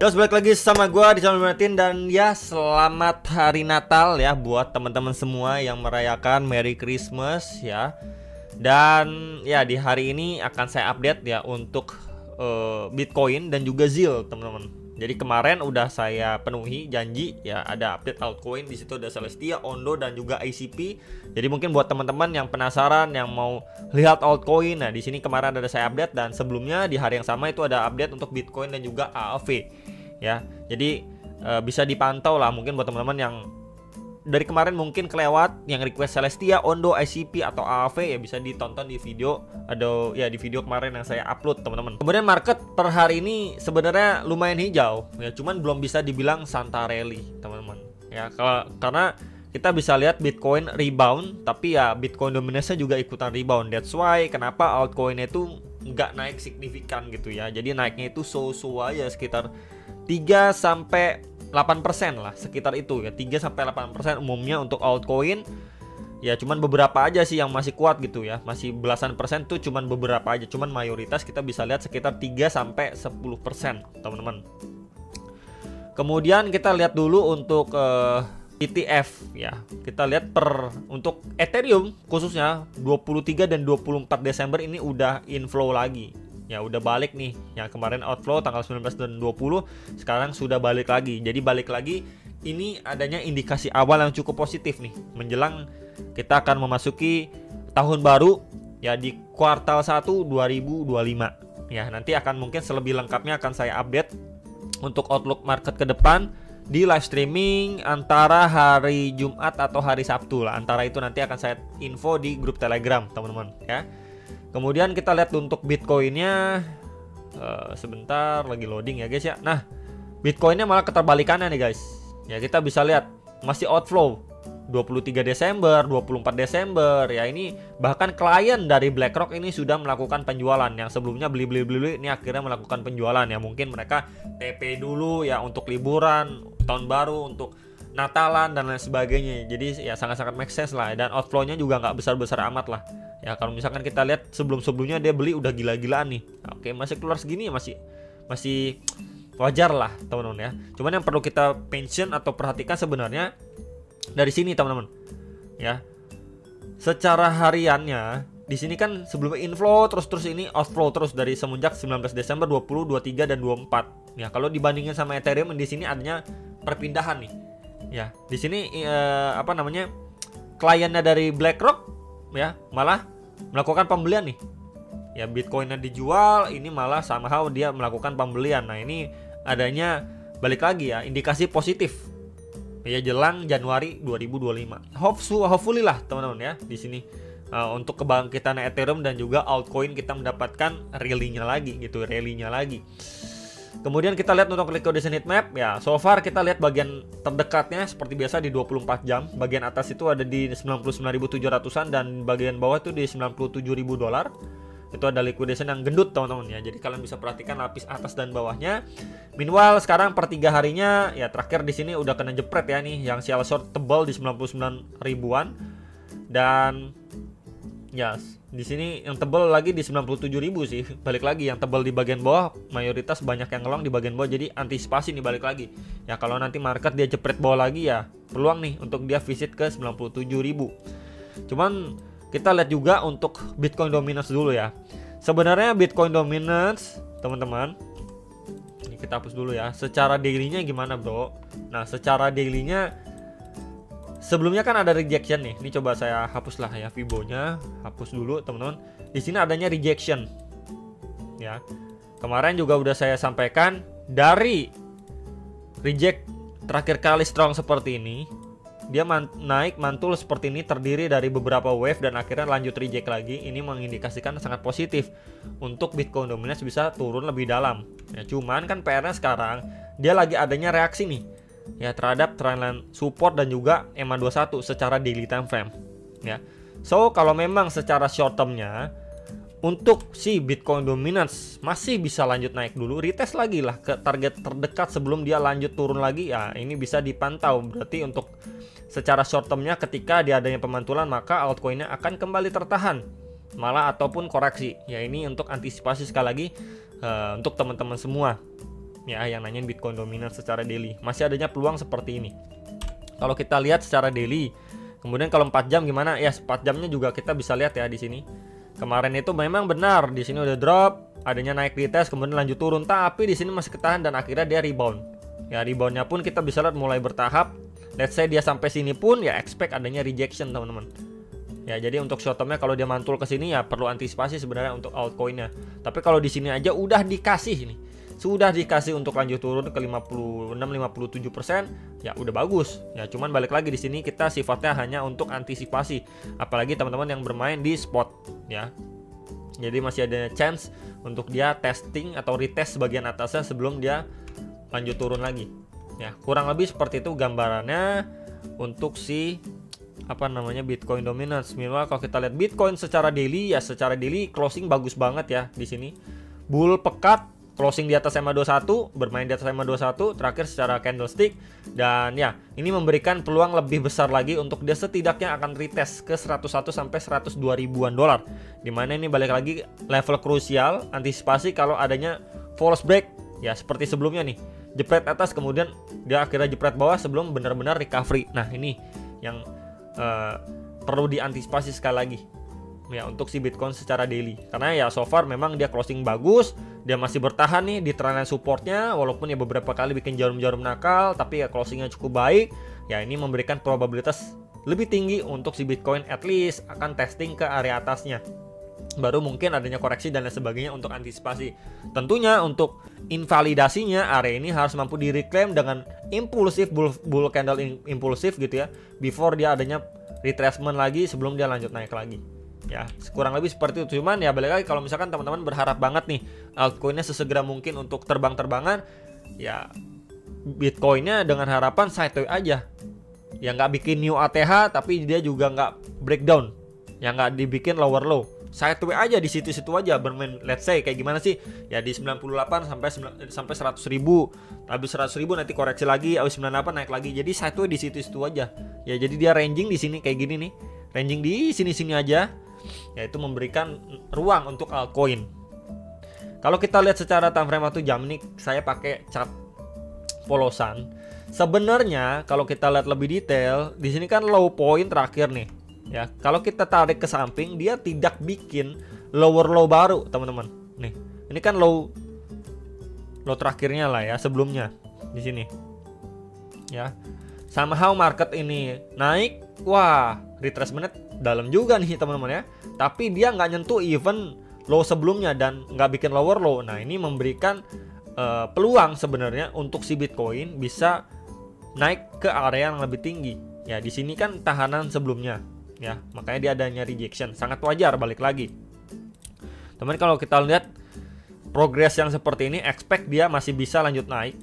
Terus balik lagi sama gue di channel Martin. Dan ya, selamat hari Natal ya buat teman-teman semua yang merayakan Merry Christmas ya. Dan ya, di hari ini akan saya update ya untuk Bitcoin dan juga ZIL, teman-teman. Jadi kemarin udah saya penuhi janji ya, ada update altcoin. Di situ ada Celestia, Ondo dan juga ICP. Jadi mungkin buat teman-teman yang penasaran, yang mau lihat altcoin, nah di sini kemarin ada saya update, dan sebelumnya di hari yang sama itu ada update untuk Bitcoin dan juga AAV ya. Jadi bisa dipantau lah mungkin buat teman-teman yang dari kemarin mungkin kelewat, yang request Celestia, Ondo, ICP atau AAV ya, bisa ditonton di video, ada ya di video kemarin yang saya upload, teman-teman. Kemudian market per hari ini sebenarnya lumayan hijau ya, cuman belum bisa dibilang Santa Rally, teman-teman ya. Karena kita bisa lihat Bitcoin rebound, tapi ya Bitcoin dominasinya juga ikutan rebound. That's why kenapa altcoinnya itu nggak naik signifikan gitu ya. Jadi naiknya itu so-so aja, sekitar 3-8% lah, sekitar itu ya, 3-8% umumnya untuk altcoin. Ya cuman beberapa aja sih yang masih kuat gitu ya, masih belasan persen tuh, cuman beberapa aja. Cuman mayoritas kita bisa lihat sekitar 3-10%, teman-teman. Kemudian kita lihat dulu untuk ETF ya. Kita lihat untuk Ethereum khususnya 23 dan 24 Desember ini udah inflow lagi. Ya udah balik nih. Yang kemarin outflow tanggal 19 dan 20, sekarang sudah balik lagi. Jadi balik lagi, ini adanya indikasi awal yang cukup positif nih menjelang kita akan memasuki tahun baru ya, di kuartal 1 2025. Ya, nanti akan mungkin selebih lengkapnya akan saya update untuk outlook market ke depan di live streaming antara hari Jumat atau hari Sabtu lah. Antara itu nanti akan saya info di grup Telegram, teman-teman ya. Kemudian kita lihat untuk Bitcoinnya, sebentar lagi loading ya guys ya. Nah, Bitcoinnya malah keterbalikannya nih guys. Ya kita bisa lihat masih outflow 23 Desember, 24 Desember ya. Ini bahkan klien dari BlackRock ini sudah melakukan penjualan. Yang sebelumnya beli ini akhirnya melakukan penjualan ya. Mungkin mereka TP dulu ya untuk liburan tahun baru, untuk Natalan dan lain sebagainya. Jadi ya sangat-sangat make sense lah. Dan outflow-nya juga nggak besar-besar amat lah ya. Kalau misalkan kita lihat sebelum-sebelumnya dia beli udah gila-gilaan nih. Oke, masih keluar segini ya, masih wajar lah, teman-teman ya. Cuman yang perlu kita mention atau perhatikan sebenarnya dari sini, teman-teman ya. Secara hariannya di sini kan sebelumnya inflow terus ini outflow terus dari semenjak 19 Desember 20, 23 dan 24. Ya, kalau dibandingin sama Ethereum di sini adanya perpindahan nih. Ya, di sini kliennya dari BlackRock ya malah melakukan pembelian nih. Ya, Bitcoinnya dijual, ini malah somehow dia melakukan pembelian. Nah, ini adanya balik lagi ya, indikasi positif ya jelang Januari 2025. Hopefully lah, teman-teman ya, di sini untuk kebangkitan Ethereum dan juga altcoin kita mendapatkan rally-nya lagi. Kemudian kita lihat untuk liquidation heatmap ya. So far kita lihat bagian terdekatnya seperti biasa di 24 jam. Bagian atas itu ada di 99.700-an dan bagian bawah itu di 97.000 dolar. Itu ada liquidation yang gendut, teman-teman ya. Jadi kalian bisa perhatikan lapis atas dan bawahnya. Meanwhile sekarang per 3 harinya ya, terakhir di sini udah kena jepret ya nih, yang sell short tebal di 99 ribuan. Dan ya di sini yang tebal lagi di 97.000 sih. Balik lagi yang tebal di bagian bawah, mayoritas banyak yang ngelong di bagian bawah. Jadi antisipasi nih, balik lagi. Ya kalau nanti market dia jepret bawah lagi ya, peluang nih untuk dia visit ke 97.000. Cuman kita lihat juga untuk Bitcoin dominance dulu ya. Sebenarnya Bitcoin dominance, teman-teman, ini kita hapus dulu ya. Secara daily-nya gimana, bro? Nah, secara daily-nya sebelumnya kan ada rejection nih. Ini coba saya hapus lah ya Fibo-nya. Hapus dulu, teman-teman. Di sini adanya rejection. Ya. Kemarin juga udah saya sampaikan, dari reject terakhir kali strong seperti ini, dia naik mantul seperti ini, terdiri dari beberapa wave dan akhirnya lanjut reject lagi. Ini mengindikasikan sangat positif untuk Bitcoin dominance bisa turun lebih dalam. Ya, cuman kan PR-nya sekarang dia lagi adanya reaksi nih ya terhadap trendline support dan juga EMA21 secara daily time frame ya. So kalau memang secara short termnya untuk si Bitcoin dominance masih bisa lanjut naik dulu, retest lagi lah ke target terdekat sebelum dia lanjut turun lagi ya, ini bisa dipantau. Berarti untuk secara short termnya ketika dia adanya pemantulan, maka altcoinnya akan kembali tertahan malah ataupun koreksi ya. Ini untuk antisipasi sekali lagi untuk teman-teman semua ya yang nanyain Bitcoin dominan secara daily. Masih adanya peluang seperti ini. Kalau kita lihat secara daily, kemudian kalau 4 jam gimana? Ya 4 jamnya juga kita bisa lihat ya di sini. Kemarin itu memang benar di sini udah drop, adanya naik di tes kemudian lanjut turun, tapi di sini masih ketahan dan akhirnya dia rebound. Ya reboundnya pun kita bisa lihat mulai bertahap. Let's say dia sampai sini pun ya expect adanya rejection teman-teman. Ya jadi untuk short termnya kalau dia mantul ke sini ya perlu antisipasi sebenarnya untuk altcoinnya. Tapi kalau di sini aja udah dikasih nih. Sudah dikasih untuk lanjut turun ke 56-57%, ya udah bagus. Ya cuman balik lagi di sini kita sifatnya hanya untuk antisipasi. Apalagi teman-teman yang bermain di spot ya. Jadi masih ada chance untuk dia testing atau retest bagian atasnya sebelum dia lanjut turun lagi. Ya, kurang lebih seperti itu gambarannya untuk si Bitcoin dominance. Minimal kalau kita lihat Bitcoin secara daily, ya secara daily closing bagus banget ya di sini. Bull pekat, closing di atas EMA21, bermain di atas EMA21, terakhir secara candlestick, dan ya ini memberikan peluang lebih besar lagi untuk dia setidaknya akan retest ke 101 sampai 102 ribuan dolar. Dimana ini balik lagi level krusial, antisipasi kalau adanya false break, ya seperti sebelumnya nih, jepret atas kemudian dia akhirnya jepret bawah sebelum benar-benar recovery. Nah ini yang perlu diantisipasi sekali lagi ya untuk si Bitcoin secara daily, karena ya so far memang dia closing bagus, dia masih bertahan nih di trendline supportnya walaupun ya beberapa kali bikin jarum-jarum nakal, tapi ya closingnya cukup baik. Ya ini memberikan probabilitas lebih tinggi untuk si Bitcoin at least akan testing ke area atasnya, baru mungkin adanya koreksi dan lain sebagainya untuk antisipasi. Tentunya untuk invalidasinya area ini harus mampu direclaim dengan impulsif, bull candle impulsif gitu ya, before dia adanya retracement lagi sebelum dia lanjut naik lagi. Ya kurang lebih seperti itu. Cuman ya balik lagi kalau misalkan teman-teman berharap banget nih altcoinnya sesegera mungkin untuk terbang-terbangan, ya Bitcoinnya dengan harapan sideway aja, ya nggak bikin new ATH tapi dia juga nggak breakdown, ya nggak dibikin lower low, sideway aja di situ-situ aja bermain. Let's say kayak gimana sih ya di 98 sampai 100 ribu, habis 100 ribu nanti koreksi lagi, habis 98 naik lagi, jadi sideway di situ-situ aja ya. Jadi dia ranging di sini kayak gini nih, ranging di sini-sini aja, yaitu memberikan ruang untuk altcoin. Kalau kita lihat secara time frame 1 jam ini, saya pakai chart polosan. Sebenarnya kalau kita lihat lebih detail, di sini kan low point terakhir nih. Ya, kalau kita tarik ke samping, dia tidak bikin lower low baru, teman-teman. Nih, ini kan low terakhirnya lah ya sebelumnya di sini. Ya, somehow market ini naik, wah, retracement dalam juga nih teman-teman ya, tapi dia nggak nyentuh even low sebelumnya dan nggak bikin lower low. Nah ini memberikan peluang sebenarnya untuk si Bitcoin bisa naik ke area yang lebih tinggi. Ya di sini kan tahanan sebelumnya ya, makanya dia adanya rejection, sangat wajar. Balik lagi teman, kalau kita lihat progres yang seperti ini, expect dia masih bisa lanjut naik.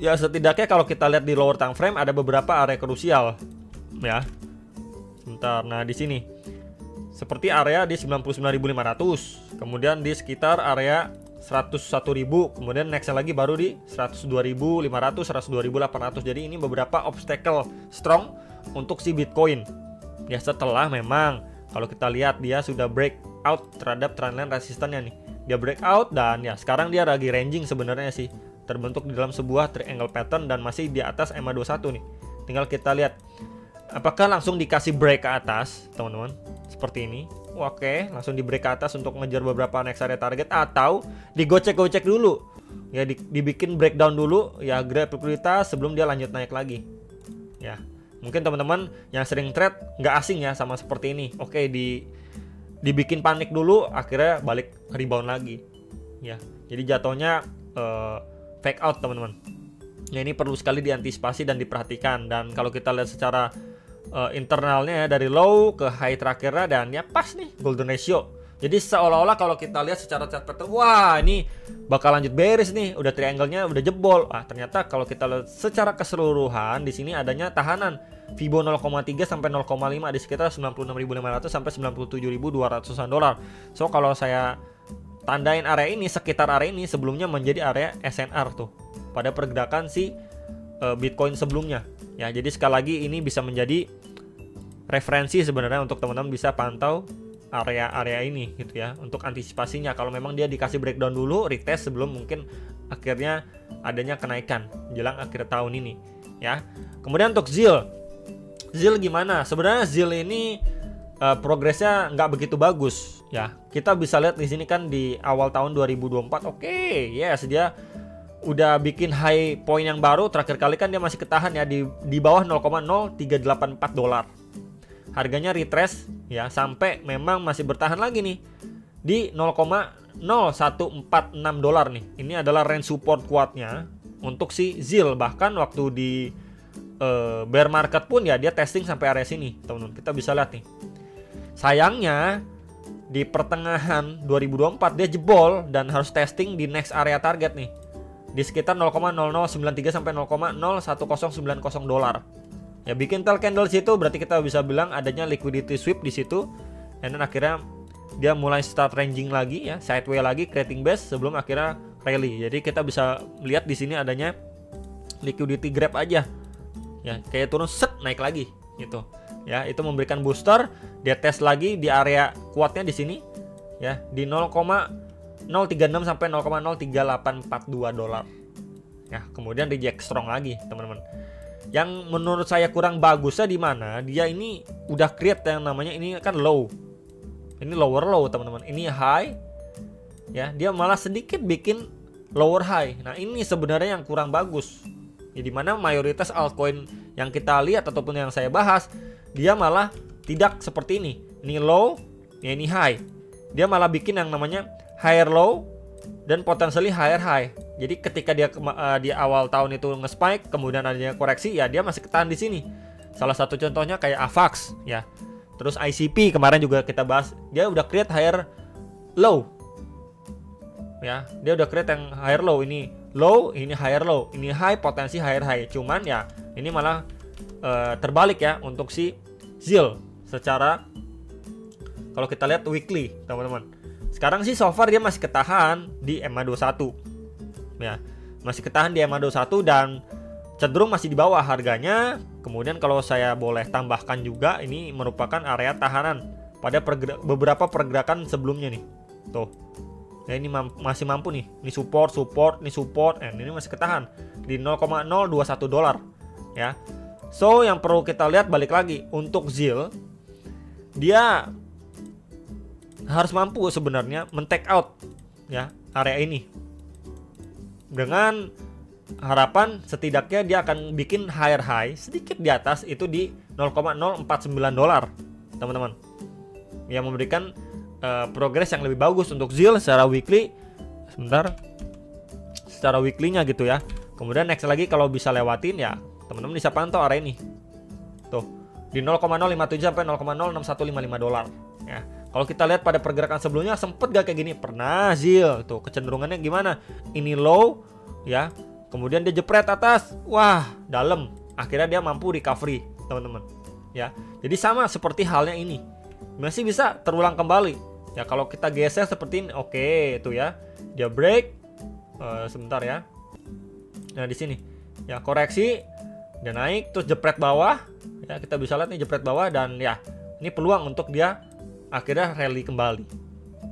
Ya setidaknya kalau kita lihat di lower time frame ada beberapa area krusial ya. Sebentar, nah di sini seperti area di 99.500, kemudian di sekitar area 101.000, kemudian nextnya lagi baru di 102.500, 102.800. Jadi ini beberapa obstacle strong untuk si Bitcoin. Ya setelah memang kalau kita lihat dia sudah break out terhadap trendline resistannya nih, dia break out dan ya sekarang dia lagi ranging sebenarnya sih, terbentuk di dalam sebuah triangle pattern dan masih di atas EMA21 nih. Tinggal kita lihat apakah langsung dikasih break ke atas, teman-teman, seperti ini. Oke, langsung di break ke atas untuk mengejar beberapa next area target, atau digocek-gocek dulu. Ya, dibikin breakdown dulu, ya grab likuiditas sebelum dia lanjut naik lagi. Ya, mungkin teman-teman yang sering trade nggak asing ya sama seperti ini. Oke, dibikin panik dulu, akhirnya balik rebound lagi. Ya, jadi jatuhnya fake out, teman-teman. Ya, ini perlu sekali diantisipasi dan diperhatikan. Dan kalau kita lihat secara internalnya ya, dari low ke high terakhirnya, dan ya pas nih golden ratio. Jadi seolah-olah kalau kita lihat secara chart pattern, wah ini bakal lanjut bearish nih, udah triangle-nya udah jebol. Ternyata kalau kita lihat secara keseluruhan di sini adanya tahanan Fibo 0,3 sampai 0,5 di sekitar 96.500 sampai 97.200-an dolar. So kalau saya tandain area ini, sekitar area ini sebelumnya menjadi area SNR tuh pada pergerakan si Bitcoin sebelumnya. Ya, jadi sekali lagi ini bisa menjadi referensi sebenarnya untuk teman-teman bisa pantau area-area ini gitu ya, untuk antisipasinya. Kalau memang dia dikasih breakdown dulu, retest sebelum mungkin akhirnya adanya kenaikan jelang akhir tahun ini ya. Kemudian untuk ZIL gimana? Sebenarnya ZIL ini progresnya nggak begitu bagus ya. Kita bisa lihat di sini kan di awal tahun 2024, yes, dia udah bikin high point yang baru. Terakhir kali kan dia masih ketahan ya di bawah 0,0384 dolar. Harganya retrace ya sampai memang masih bertahan lagi nih di 0,0146 dolar nih. Ini adalah range support kuatnya untuk si ZIL. Bahkan waktu di bear market pun ya dia testing sampai area sini, teman-teman. Kita bisa lihat nih. Sayangnya di pertengahan 2024 dia jebol dan harus testing di next area target nih di sekitar 0,0093 sampai 0,01090 dolar. Ya bikin tail candle situ berarti kita bisa bilang adanya liquidity sweep di situ. Dan akhirnya dia mulai start ranging lagi ya, sideway lagi, creating base sebelum akhirnya rally. Jadi kita bisa lihat di sini adanya liquidity grab aja. Ya, kayak turun set naik lagi gitu. Ya, itu memberikan booster, dia tes lagi di area kuatnya di sini ya, di 0,036 sampai 0,03842 dolar. Ya, kemudian reject strong lagi, teman-teman. Yang menurut saya kurang bagusnya di mana? Dia ini udah create yang namanya ini kan low. Ini lower low, teman-teman. Ini high. Ya, dia malah sedikit bikin lower high. Nah, ini sebenarnya yang kurang bagus. Ya, di mana mayoritas altcoin yang kita lihat ataupun yang saya bahas, dia malah tidak seperti ini. Ini low, ya ini high. Dia malah bikin yang namanya higher low dan potentially higher high. Jadi ketika dia di awal tahun itu nge-spike, kemudian adanya koreksi, ya dia masih ketahan di sini. Salah satu contohnya kayak AVAX ya. Terus ICP kemarin juga kita bahas, dia udah create higher low. Ya, dia udah create yang higher low, ini low, ini higher low, ini high, potensi higher high. Cuman ya ini malah terbalik ya untuk si ZIL secara kalau kita lihat weekly, teman-teman. Sekarang sih so far dia masih ketahan di EMA21. Ya, masih ketahan di EMA21 dan cenderung masih di bawah harganya. Kemudian kalau saya boleh tambahkan juga, ini merupakan area tahanan pada beberapa pergerakan sebelumnya nih. Tuh. Ya, ini masih mampu nih. Ini support, ini masih ketahan di 0,021 dolar. Ya. So, yang perlu kita lihat balik lagi untuk ZIL, dia harus mampu sebenarnya men-take out ya area ini. Dengan harapan setidaknya dia akan bikin higher high sedikit di atas itu di 0,049 dolar, teman-teman. Yang memberikan progres yang lebih bagus untuk ZIL secara weekly. Secara weekly-nya gitu ya. Kemudian next lagi kalau bisa lewatin ya teman-teman bisa pantau area ini. Tuh, di 0,057 sampai 0,06155 dolar ya. Kalau kita lihat pada pergerakan sebelumnya sempet gak kayak gini? Pernah ZIL. Tuh, kecenderungannya gimana? Ini low ya. Kemudian dia jepret atas. Wah, dalam. Akhirnya dia mampu recovery, teman-teman. Ya. Jadi sama seperti halnya ini. Masih bisa terulang kembali. Ya, kalau kita geser seperti ini, oke, tuh ya. Dia break. Sebentar ya. Nah, di sini. Ya, koreksi. Dia naik terus jepret bawah ya, kita bisa lihat nih jepret bawah dan ya ini peluang untuk dia akhirnya rally kembali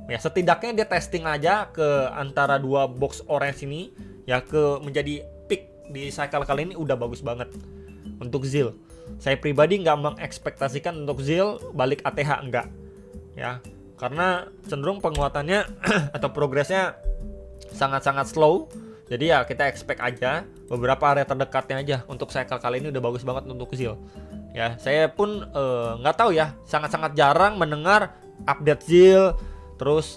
ya. Setidaknya dia testing aja ke antara dua box orange ini ya, ke menjadi peak di cycle kali ini udah bagus banget untuk ZIL. Saya pribadi nggak mengekspektasikan untuk ZIL balik ATH, enggak ya, karena cenderung penguatannya atau progresnya sangat-sangat slow. Jadi ya kita expect aja beberapa area terdekatnya aja. Untuk cycle kali ini udah bagus banget untuk ZIL. Ya, saya pun nggak tahu ya, sangat-sangat jarang mendengar update ZIL. Terus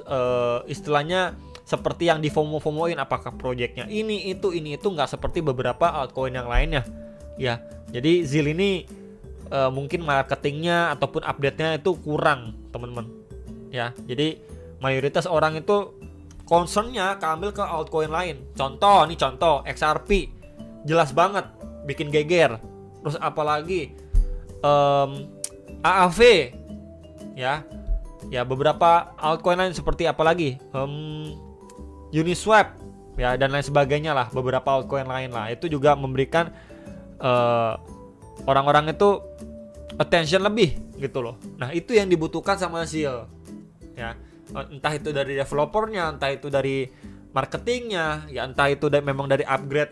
istilahnya seperti yang di FOMO-FOMOin, apakah proyeknya ini itu nggak seperti beberapa altcoin yang lainnya. Ya, jadi ZIL ini mungkin marketingnya ataupun update-nya itu kurang, teman-teman. Ya, jadi mayoritas orang itu concernnya keambil ke altcoin lain. Contoh XRP jelas banget bikin geger. Terus apalagi AAV ya beberapa altcoin lain seperti apalagi Uniswap ya dan lain sebagainya lah, beberapa altcoin lain lah. Itu juga memberikan orang-orang itu attention lebih gitu loh. Nah, itu yang dibutuhkan sama ZIL ya. Entah itu dari developernya, entah itu dari marketingnya, ya entah itu memang dari upgrade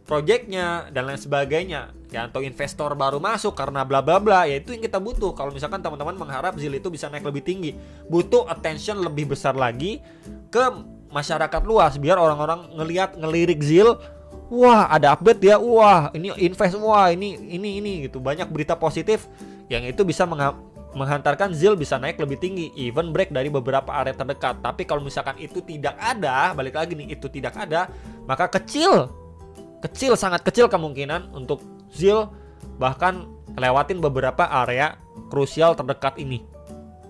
projectnya dan lain sebagainya, ya atau investor baru masuk karena bla bla bla, ya itu yang kita butuh. Kalau misalkan teman-teman mengharap ZIL itu bisa naik lebih tinggi, butuh attention lebih besar lagi ke masyarakat luas biar orang-orang ngelirik ZIL, wah ada update ya, wah ini invest, wah ini gitu, banyak berita positif yang itu bisa menghantarkan ZIL bisa naik lebih tinggi, even break dari beberapa area terdekat. Tapi kalau misalkan itu tidak ada, balik lagi nih, itu tidak ada, maka sangat kecil kemungkinan untuk ZIL bahkan lewatin beberapa area krusial terdekat ini.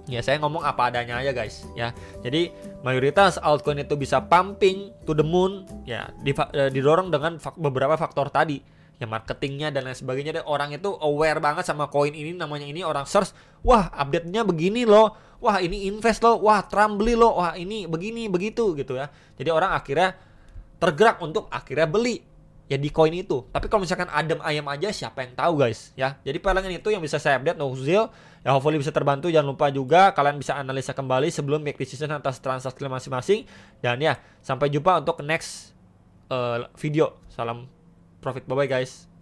Ya saya ngomong apa adanya aja guys ya. Jadi mayoritas altcoin itu bisa pumping to the moon ya, didorong dengan beberapa faktor tadi. Ya marketingnya dan lain sebagainya. Dan orang itu aware banget sama koin ini, namanya ini, orang search, wah update-nya begini loh, wah ini invest loh, wah Trump beli loh, wah ini begini begitu gitu ya. Jadi orang akhirnya tergerak untuk akhirnya beli ya di koin itu. Tapi kalau misalkan adem ayam aja, siapa yang tahu guys ya. Jadi palingan itu yang bisa saya update untuk ZIL ya, hopefully bisa terbantu. Jangan lupa juga kalian bisa analisa kembali sebelum make decision atas transaksi masing-masing. Dan ya sampai jumpa untuk next video. Salam profit, bye bye guys.